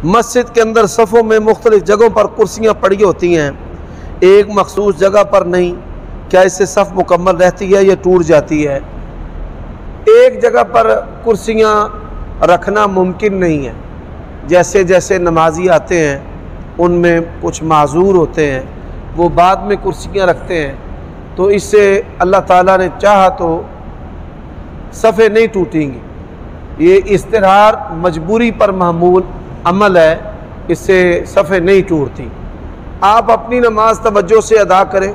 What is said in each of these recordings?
मस्जिद के अंदर सफ़ों में मुख्तलिफ़ जगहों पर कुर्सियाँ पड़ी होती हैं, एक मखसूस जगह पर नहीं। क्या इससे सफ़ मुकम्मल रहती है या टूट जाती है? एक जगह पर कुर्सियाँ रखना मुमकिन नहीं है। जैसे जैसे नमाजी आते हैं उनमें कुछ माजूर होते हैं, वो बाद में कुर्सियाँ रखते हैं, तो इससे अल्लाह ताला ने चाहा तो सफ़े नहीं टूटेंगी। ये इस्तिरार मजबूरी पर महमूल अमल है, इससे सफ़े नहीं टूटती। आप अपनी नमाज तवज्जो से अदा करें।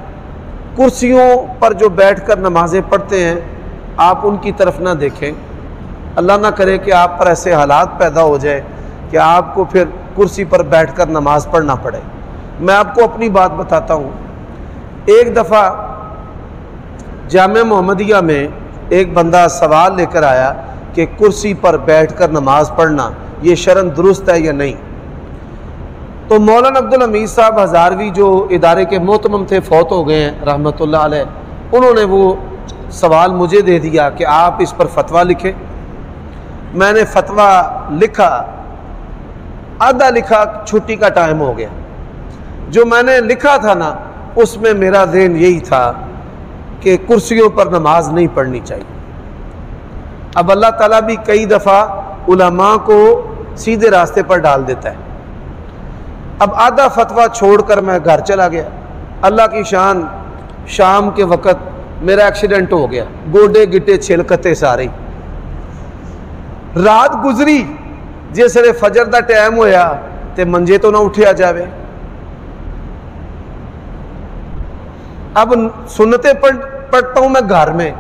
कुर्सियों पर जो बैठकर नमाज़ें पढ़ते हैं आप उनकी तरफ ना देखें। अल्लाह ना करे कि आप पर ऐसे हालात पैदा हो जाए कि आपको फिर कुर्सी पर बैठकर नमाज पढ़ना पड़े। मैं आपको अपनी बात बताता हूँ। एक दफ़ा जामे मोहम्मदिया में एक बंदा सवाल लेकर आया कि कुर्सी पर बैठकर नमाज पढ़ना ये शरन दुरुस्त है या नहीं। तो मौलाना अब्दुल हमीद साहब हज़ारवी जो इदारे के मोहतमम थे, फौत हो गए हैं रहमतुल्लाह अलैह, उन्होंने वो सवाल मुझे दे दिया कि आप इस पर फतवा लिखें। मैंने फतवा लिखा, आधा लिखा, छुट्टी का टाइम हो गया। जो मैंने लिखा था ना उसमें मेरा ज़हन यही था कि कुर्सियों पर नमाज नहीं पढ़नी चाहिए। अब अल्लाह ताला भी कई दफ़ा उलमा को सीधे रास्ते पर डाल देता है। अब आधा फतवा छोड़कर मैं घर चला गया। अल्लाह की शान, शाम के वक़्त मेरा एक्सीडेंट हो गया, गोडे गिट्टे छिलकते सारे। रात गुजरी, जिसले फजर का टाइम होया तो मंजे तो ना उठिया जावे। अब सुन्नते पढ़ता हूँ मैं घर में,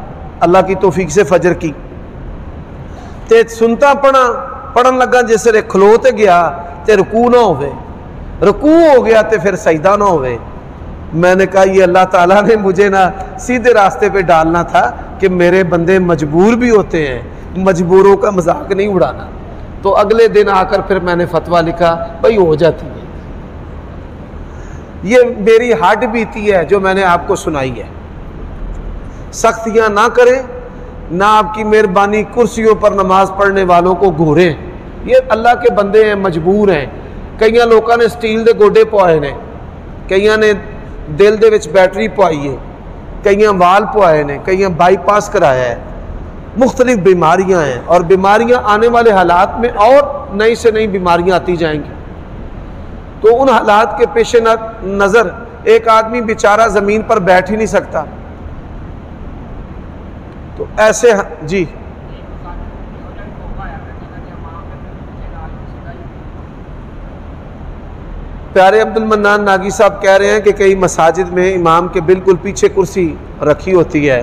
अल्लाह की तौफीक से फजर की, ते सुनता पढ़न लगा, जिसले खलो ते गया तो रुकू ना होवे, रुकू हो गया तो फिर सजदा ना होवे। मैंने कहा ये अल्लाह ताला ने मुझे ना सीधे रास्ते पे डालना था कि मेरे बंदे मजबूर भी होते हैं, मजबूरों का मजाक नहीं उड़ाना। तो अगले दिन आकर फिर मैंने फतवा लिखा, भाई हो जाती है। ये मेरी हार्ट बीती है जो मैंने आपको सुनाई है। सख्तियाँ ना करें, ना आपकी मेहरबानी कुर्सियों पर नमाज पढ़ने वालों को घूरें। ये अल्लाह के बंदे हैं, मजबूर हैं। कई लोगों ने स्टील के गोडे पवाए ने, कई ने दिल दे विच बैटरी पवाई है, कई वाल पवाए ने, कई बाईपास कराया है। मुख्तलिफ बीमारियां हैं और बीमारियां आने वाले हालात में और नई से नई बीमारियां आती जाएंगी। तो उन हालात के पेश नज़र एक आदमी बेचारा ज़मीन पर बैठ ही नहीं सकता। तो ऐसे जी प्यारे अब्दुल मन्नान नागी साहब कह रहे हैं कि कई मसाजिद में इमाम के बिल्कुल पीछे कुर्सी रखी होती है।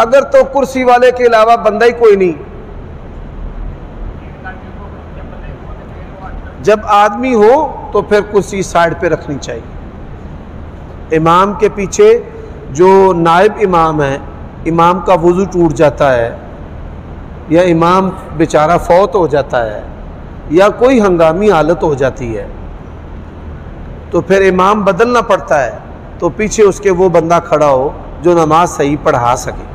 अगर तो कुर्सी वाले के अलावा बंदा ही कोई नहीं, जब आदमी हो तो फिर कुर्सी साइड पे रखनी चाहिए। इमाम के पीछे जो नायब इमाम है, इमाम का वुज़ू टूट जाता है या इमाम बेचारा फौत हो जाता है या कोई हंगामी हालत हो जाती है, तो फिर इमाम बदलना पड़ता है। तो पीछे उसके वो बंदा खड़ा हो जो नमाज सही पढ़ा सके।